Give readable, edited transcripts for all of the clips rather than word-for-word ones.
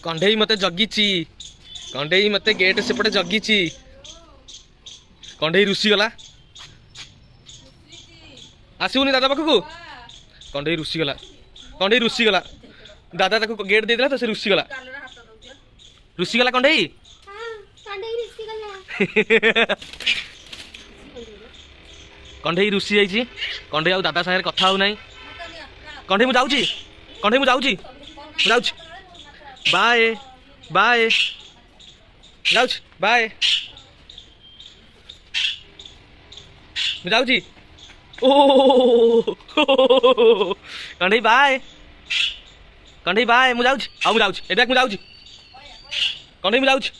कंढे मते जगिची कंढे मते गेट सेपटे जगिची कंढे रुसी गला आसुनी दादा पाखु कंढे रुसी गला दादा ताको गेट दे देला तो से रुसी गला कंढे कंढे रुसी जाइए कंढे आ दादा सागर कथा हो ना कंढे मु जाऊँ बाय बाय बाय मुझे ओ कंढे बाय मुझे कंढे मुझे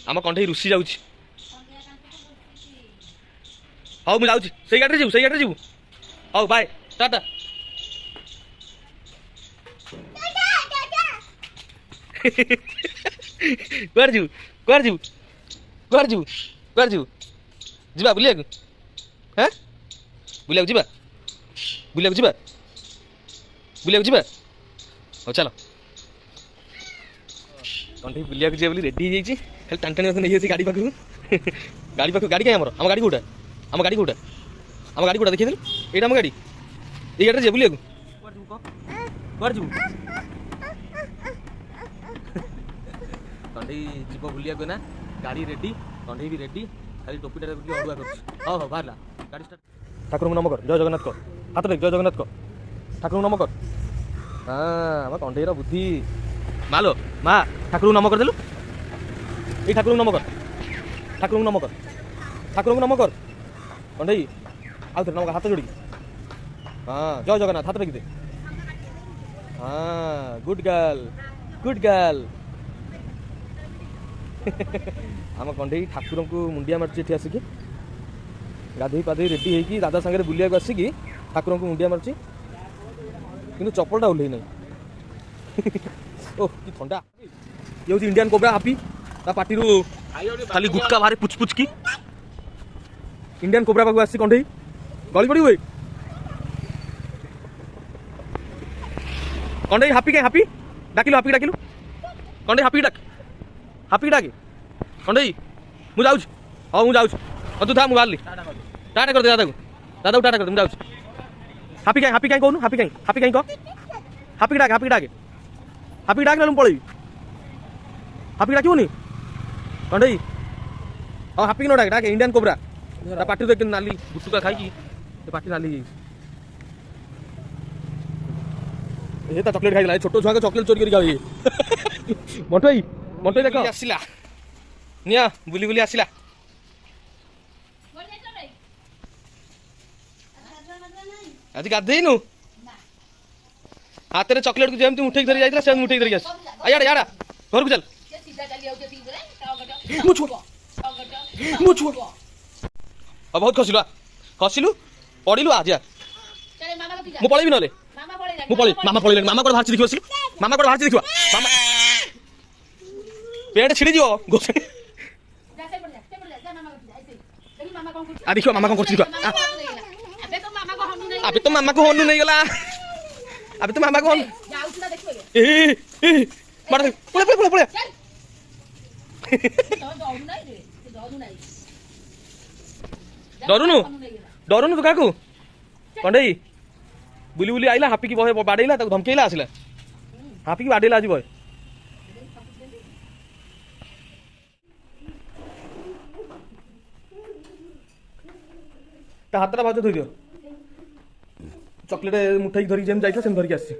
आम कंढे रुसी जाऊँ हाँ मुझे से गाड़ी जीव हाँ बाय टाटा कुआर जीवा बुलिया हाँ बुलिया जीवा हाँ चलो कंठे बुलिया जी रेडी हो जाए खाली टाणी नहीं गाड़ी पाखु गाड़ी कहीं आम गाड़ी कौटा आम गाड़ी कौटा देखिए ये आम गाड़ी ये गाड़ी बुलिया कंढे जीव बुलिया ना गाड़ी रेडी कंढे भी रेडी खाली टोपीटा अड़ुआ कर हाँ हाँ बाहर गाड़ी स्टार्ट ठाकुर को नम कर जय जगन्नाथ कर हाथ देख जय जगन्नाथ कर ठाकुर को नम कर हाँ आम कंढेर बुद्धि मालो माँ ठाकुर को नम कर देलु ये ठाकुर को नम कर कंढे आउ थे नम हाथ जोड़ी हाँ जय जगन्नाथ हाथ देखी दे हाँ गुड गर्ल आम कंढे ठाकुर को मुंडिया मार्ची आसिक गाधे पाधे रेडी होगी दादा सागर बुलिया को आसिक ठाकुर को मुंडिया मार्ची कि चप्पलटा ओल्ल ना ओह कि ठंडा ये हूँ इंडियन कोबरा हापी ता पार्टी खाली गुटका बाहर पुछ की इंडियन कोबरा पाक आसी कंढे गली पड़ी कंढे हापी कहीं हापी डाकिलु कंढे हापी डाके कंढे मु जाऊँ हाँ मुझे तू था मुझे टाटा कर दे दादा को टाटा कर दे मुझे हापी कहीं कहूँ हापी कहीं कह हापी डाके ना पलैबी हापी डाकनी कंढे हाँ हापी न डाके इंडियन कोबरा पार्टी देख नाली गुटुका खाई पार्टी नाली ये चॉकलेट खाई छोट छुआ चॉकलेट चोरी कर मंटू देख आसला निया बुली आसला आज गाधेनु हाथ में चॉकलेट को जमी उठे धरी जाइला से उठे धरी आस याड़ा याड़ा घर को चल अब बहुत खसिलु पड़िलु आज मु पळेबी नले मामा पळेले मामा को बाहर देखियो मामा को बाहर देखियो मामा पेट छिड़ी दियो आ देखियो मामा कौन करछि अबे तो मामा को हनु नहीं गला अबे तो मामा को ए मार दे पळे डरुनु तो काकू कंढे बुली आइला हापी की बहे बाड़ेला धमकेला आसला हापी की बाड़ेला आज बहे हाथ भाज धोई दियो चॉकलेट मुठाई धरिक जेम जाइला सेम धरिक आसी